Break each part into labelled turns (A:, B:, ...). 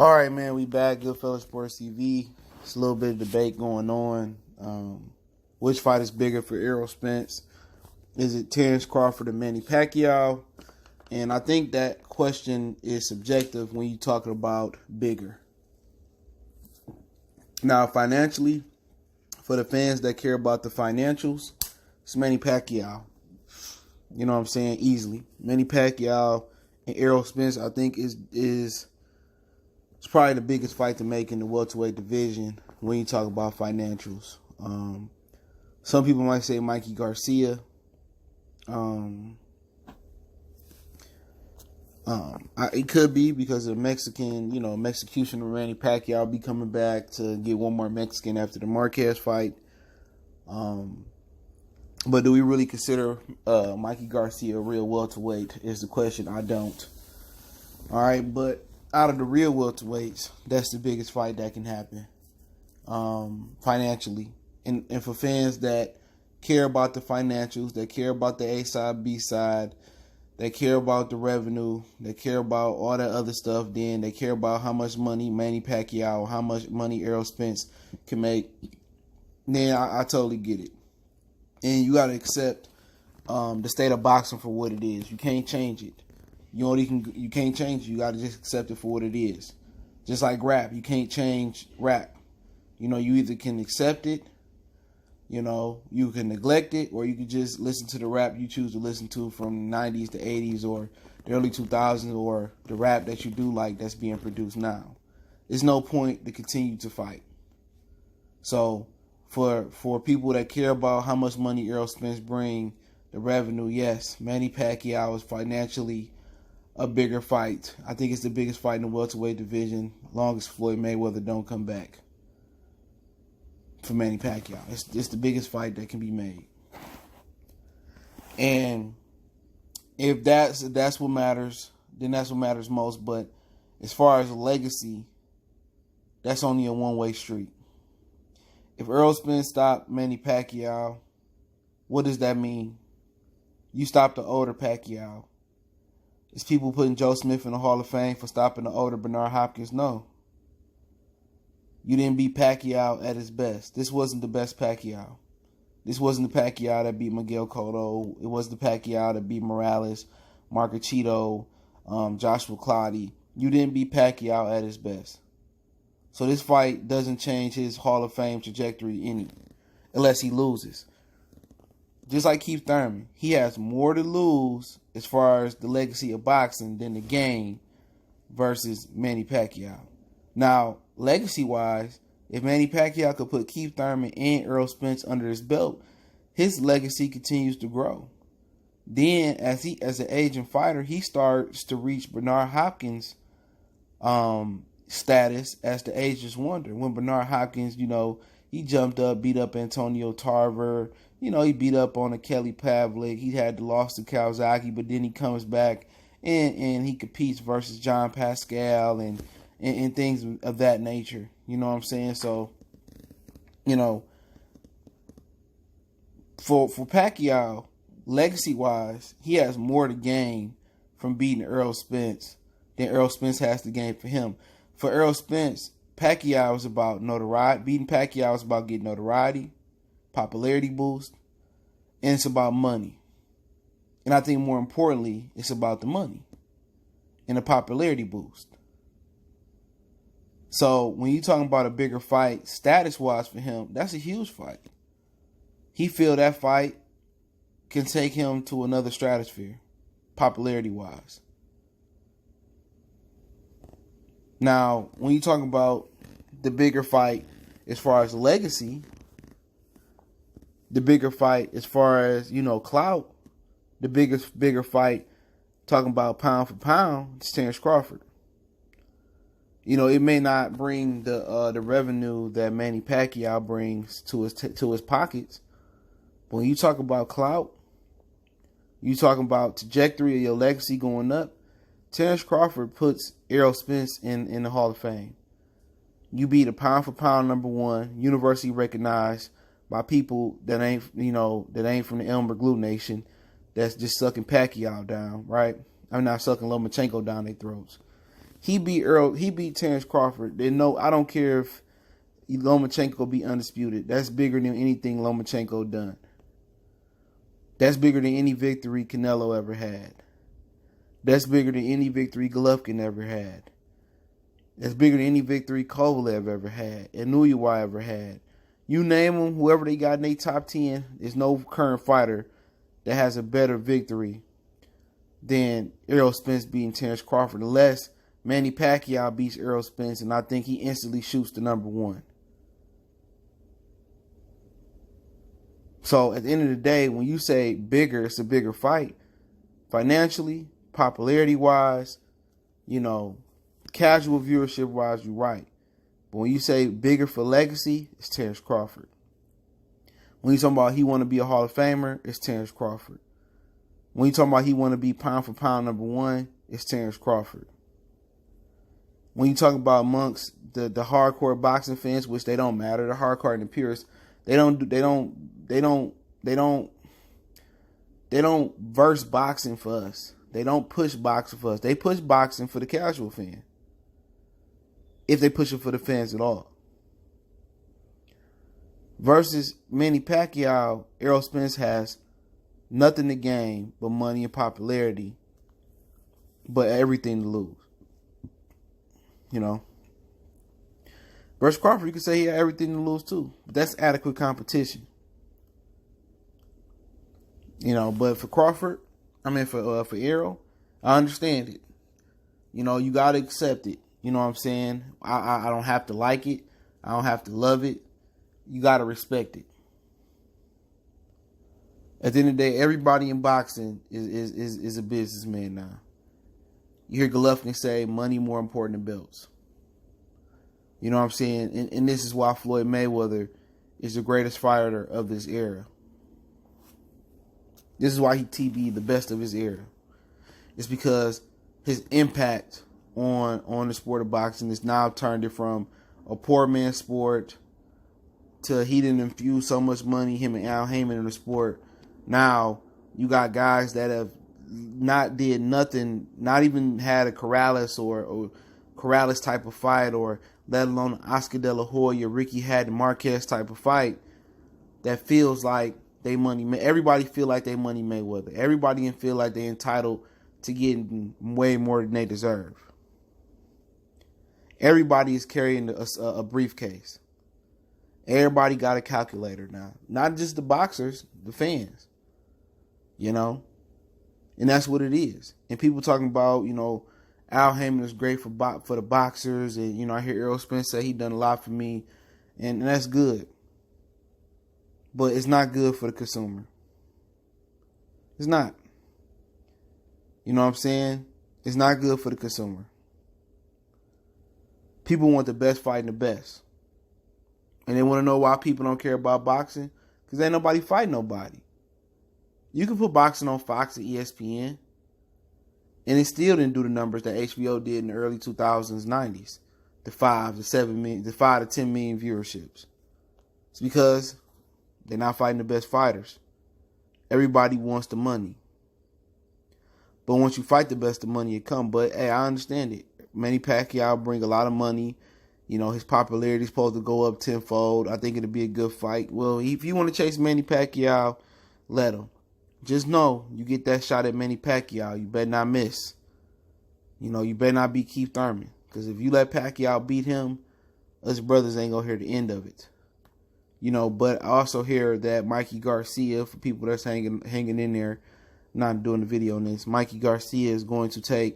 A: All right, man, we back. Goodfellas Sports TV. It's a little bit of debate going on. Which fight is bigger for Errol Spence? Is it Terence Crawford or Manny Pacquiao? And I think that question is subjective when you're talking about bigger. Now, financially, for the fans that care about the financials, it's Manny Pacquiao. You know what I'm saying? Easily. Manny Pacquiao and Errol Spence, I think, is it's probably the biggest fight to make in the welterweight division when you talk about financials. Some people might say Mikey Garcia. It could be because of Mexican, Mexicution of Manny Pacquiao be coming back to get one more Mexican after the Marquez fight. But do we really consider Mikey Garcia a real welterweight is the question. I don't. All right, but out of the real welterweights, that's the biggest fight that can happen financially. And for fans that care about the financials, that care about the A side, B side, they care about the revenue, they care about all that other stuff, then they care about how much money Manny Pacquiao, how much money Errol Spence can make, then I totally get it. And you got to accept the state of boxing for what it is. You can't change it. You can't change it. You got to just accept it for what it is. Just like rap, you can't change rap. You either can accept it, you can neglect it, or you can just listen to the rap you choose to listen to from the 90s, the 80s, or the early 2000s, or the rap that you do like that's being produced now. There's no point to continue to fight. So for people that care about how much money Errol Spence bring, the revenue, yes, Manny Pacquiao is financially a bigger fight. I think it's the biggest fight in the welterweight division, long as Floyd Mayweather don't come back. For Manny Pacquiao, it's the biggest fight that can be made. And if that's what matters, then that's what matters most. But as far as legacy, that's only a one-way street. If Errol Spence stopped Manny Pacquiao, what does that mean? You stopped the older Pacquiao. Is people putting Joe Smith in the Hall of Fame for stopping the older Bernard Hopkins? No. You didn't beat Pacquiao at his best. This wasn't the best Pacquiao. This wasn't the Pacquiao that beat Miguel Cotto. It was the Pacquiao that beat Morales, Marcachito, Joshua Clottey. You didn't beat Pacquiao at his best. So this fight doesn't change his Hall of Fame trajectory any, unless he loses. Just like Keith Thurman, he has more to lose as far as the legacy of boxing than the game versus Manny Pacquiao. Now, legacy-wise, if Manny Pacquiao could put Keith Thurman and Errol Spence under his belt, his legacy continues to grow. Then, as an aging fighter, he starts to reach Bernard Hopkins' status as the ageless wonder. When Bernard Hopkins, he jumped up, beat up Antonio Tarver. He beat up on a Kelly Pavlik. He had the loss to Kawasaki, but then he comes back and he competes versus John Pascal and things of that nature. You know what I'm saying? So, for Pacquiao, legacy-wise, he has more to gain from beating Errol Spence than Errol Spence has to gain for him. For Errol Spence, Pacquiao is about notoriety. Beating Pacquiao is about getting notoriety, popularity boost, and it's about money. And I think more importantly, it's about the money and the popularity boost. So when you're talking about a bigger fight, status-wise for him, that's a huge fight. He feel that fight can take him to another stratosphere, popularity-wise. Now, when you're talking about the bigger fight as far as legacy, the bigger fight as far as, clout, the bigger fight, talking about pound for pound, it's Terence Crawford. It may not bring the revenue that Manny Pacquiao brings to his pockets, but when you talk about clout, you talking about trajectory of your legacy going up, Terence Crawford puts Errol Spence in the Hall of Fame. You beat a pound for pound number one, universally recognized by people that ain't from the Elmer Glue Nation, that's just sucking Pacquiao down, right? I'm not sucking Lomachenko down their throats. He beat Earl. He beat Terence Crawford. I don't care if Lomachenko be undisputed. That's bigger than anything Lomachenko done. That's bigger than any victory Canelo ever had. That's bigger than any victory Golovkin ever had. That's bigger than any victory Kovalev ever had. And Nuyuwa ever had. You name them, whoever they got in their top 10, there's no current fighter that has a better victory than Errol Spence beating Terence Crawford, unless Manny Pacquiao beats Errol Spence, and I think he instantly shoots to number 1. So at the end of the day, when you say bigger, it's a bigger fight. Financially, popularity-wise, casual viewership-wise, you're right. But when you say bigger for legacy, it's Terence Crawford. When you talking about he want to be a Hall of Famer, it's Terence Crawford. When you talking about he want to be pound for pound number 1, it's Terence Crawford. When you talk about amongst the hardcore boxing fans, which they don't matter, the hardcore and the purists, they don't verse boxing for us. They don't push boxing for us. They push boxing for the casual fan. If they push it for the fans at all. Versus Manny Pacquiao, Errol Spence has nothing to gain but money and popularity, but everything to lose. Versus Crawford, you could say he had everything to lose too. But that's adequate competition. But for Crawford, for Errol, I understand it. You gotta accept it. You know what I'm saying? I don't have to like it. I don't have to love it. You gotta respect it. At the end of the day, everybody in boxing is a businessman now. You hear Golovkin say money more important than belts. You know what I'm saying? And this is why Floyd Mayweather is the greatest fighter of this era. This is why he TB'd the best of his era. It's because his impact on the sport of boxing is now turned it from a poor man's sport to he didn't infuse so much money, him and Al Heyman, in the sport. Now you got guys that have not did nothing, not even had a Corrales or Corrales type of fight, or let alone Oscar De La Hoya, Ricky Hatton, Marquez type of fight that feels like they money. Everybody feel like they money Mayweather. Everybody feel like they entitled to getting way more than they deserve. Everybody is carrying a briefcase. Everybody got a calculator now. Not just the boxers, the fans. And that's what it is. And people talking about, Al Heyman is great for the boxers, and I hear Errol Spence say he done a lot for me, and that's good. But it's not good for the consumer. It's not. You know what I'm saying? It's not good for the consumer. People want the best fighting the best. And they want to know why people don't care about boxing. Because ain't nobody fighting nobody. You can put boxing on Fox and ESPN, and it still didn't do the numbers that HBO did in the early 2000s, 90s. The 5 to 10 million viewerships. It's because they're not fighting the best fighters. Everybody wants the money. But once you fight the best, the money will come. But, hey, I understand it. Manny Pacquiao bring a lot of money. His popularity is supposed to go up tenfold. I think it'll be a good fight. Well, if you want to chase Manny Pacquiao, let him. Just know, you get that shot at Manny Pacquiao, you better not miss. You better not be Keith Thurman. Because if you let Pacquiao beat him, us brothers ain't going to hear the end of it. But I also hear that Mikey Garcia, for people that's hanging in there, not doing the video on this, Mikey Garcia is going to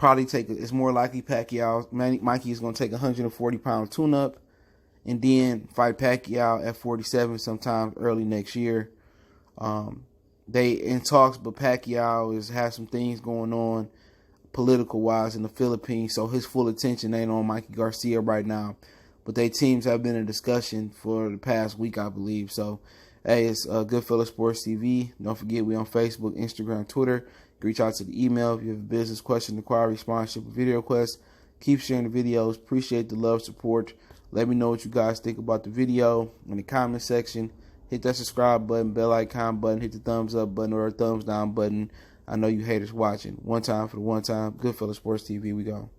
A: it's more likely Mikey is going to take 140-pound tune-up and then fight Pacquiao at 47 sometime early next year. They in talks, but Pacquiao has some things going on political-wise in the Philippines, so his full attention ain't on Mikey Garcia right now. But their teams have been in discussion for the past week, I believe. So, hey, it's Goodfellas Sports TV. Don't forget, we on Facebook, Instagram, Twitter. You can reach out to the email if you have a business question, inquiry, sponsorship, or video request. Keep sharing the videos. Appreciate the love, support. Let me know what you guys think about the video in the comment section. Hit that subscribe button, bell icon button, hit the thumbs up button or thumbs down button. I know you haters watching. One time for the one time. Goodfellas Sports TV, we go.